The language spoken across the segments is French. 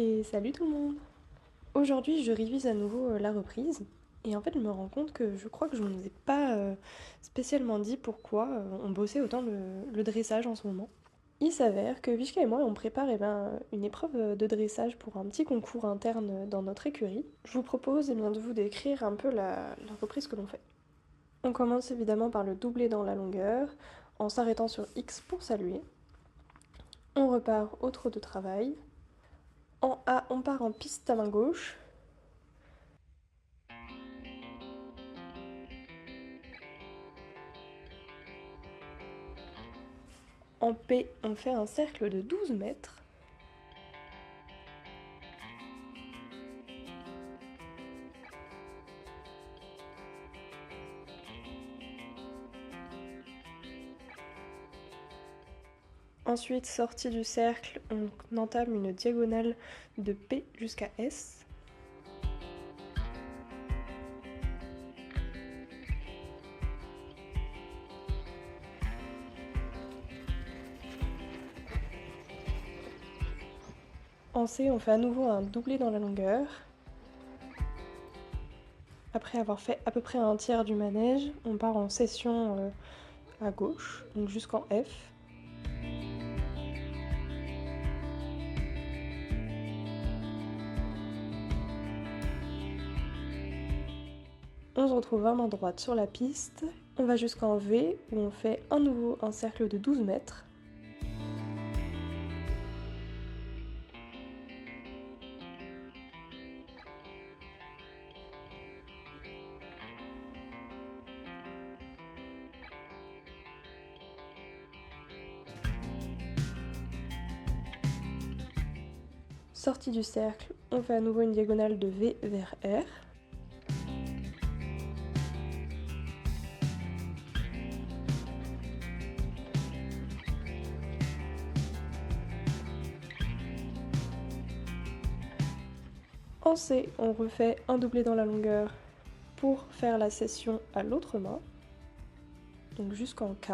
Et salut tout le monde! Aujourd'hui, je révise à nouveau la reprise. Et en fait, je me rends compte que je crois que je ne vous ai pas spécialement dit pourquoi on bossait autant le dressage en ce moment. Il s'avère que Vishka et moi, on prépare une épreuve de dressage pour un petit concours interne dans notre écurie. Je vous propose de vous décrire un peu la reprise que l'on fait. On commence évidemment par le doubler dans la longueur, en s'arrêtant sur X pour saluer. On repart au trot de travail. En A, on part en piste à main gauche. En P, on fait un cercle de 12 mètres. Ensuite, sortie du cercle, on entame une diagonale de P jusqu'à S. En C, on fait à nouveau un doublé dans la longueur. Après avoir fait à peu près un tiers du manège, on part en session à gauche, donc jusqu'en F. On se retrouve à main droite sur la piste. On va jusqu'en V, où on fait à nouveau un cercle de 12 mètres. Sortie du cercle, on fait à nouveau une diagonale de V vers R. En C, on refait un doublé dans la longueur pour faire la session à l'autre main, donc jusqu'en K.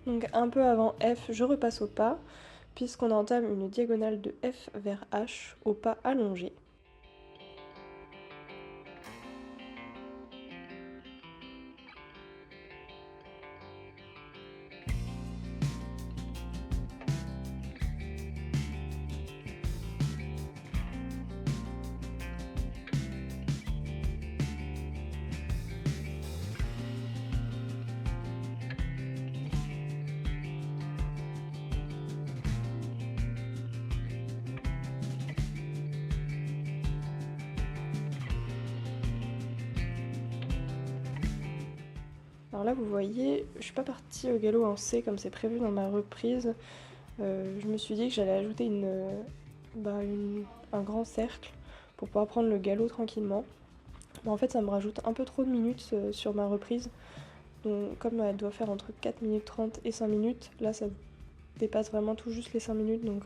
Donc un peu avant F, je repasse au pas, puisqu'on entame une diagonale de F vers H au pas allongé. Alors là, vous voyez, je suis pas partie au galop en C comme c'est prévu dans ma reprise. Je me suis dit que j'allais ajouter un grand cercle pour pouvoir prendre le galop tranquillement. Mais en fait, ça me rajoute un peu trop de minutes sur ma reprise. Donc, comme elle doit faire entre 4 minutes 30 et 5 minutes, là ça dépasse vraiment tout juste les 5 minutes. Donc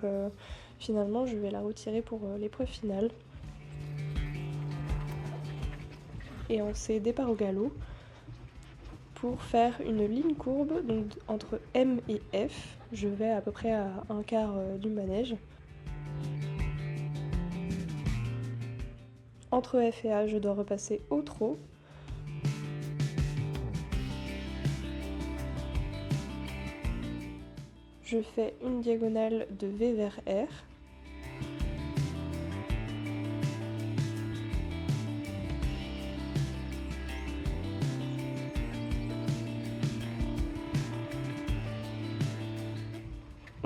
finalement, je vais la retirer pour l'épreuve finale. Et on s'est départ au galop pour faire une ligne courbe, donc entre M et F. Je vais à peu près à un quart du manège. Entre F et A, je dois repasser au trot. Je fais une diagonale de V vers R.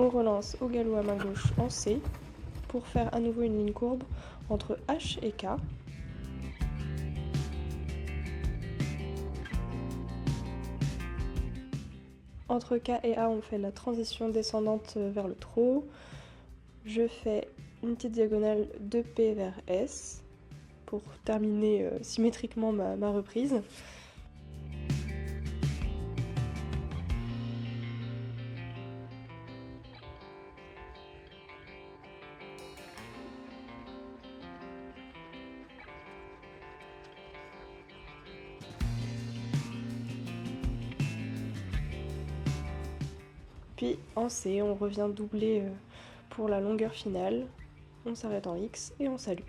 On relance au galop à main gauche en C pour faire à nouveau une ligne courbe entre H et K. Entre K et A, on fait la transition descendante vers le trot. Je fais une petite diagonale de P vers S pour terminer symétriquement ma reprise. Puis en C, on revient doubler pour la longueur finale. On s'arrête en X et on salue.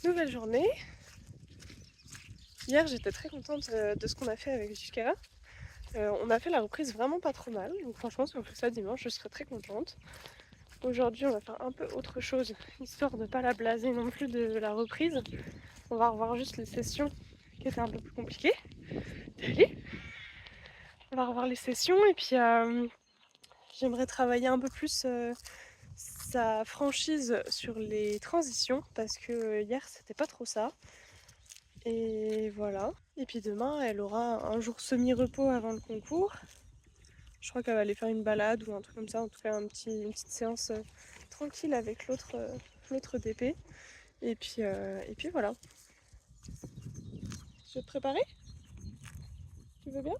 Nouvelle journée. Hier j'étais très contente de ce qu'on a fait avec JK. On a fait la reprise vraiment pas trop mal, donc franchement si on fait ça dimanche je serais très contente. Aujourd'hui on va faire un peu autre chose, histoire de pas la blaser non plus de la reprise. On va revoir juste les sessions qui étaient un peu plus compliquées. Allez, on va revoir les sessions et puis j'aimerais travailler un peu plus sa franchise sur les transitions parce que hier c'était pas trop ça. Et voilà. Et puis demain elle aura un jour semi-repos avant le concours. Je crois qu'elle va aller faire une balade ou un truc comme ça, en tout cas une petite séance tranquille avec l'autre DP. Et puis voilà. Je vais te préparer? Tu veux bien?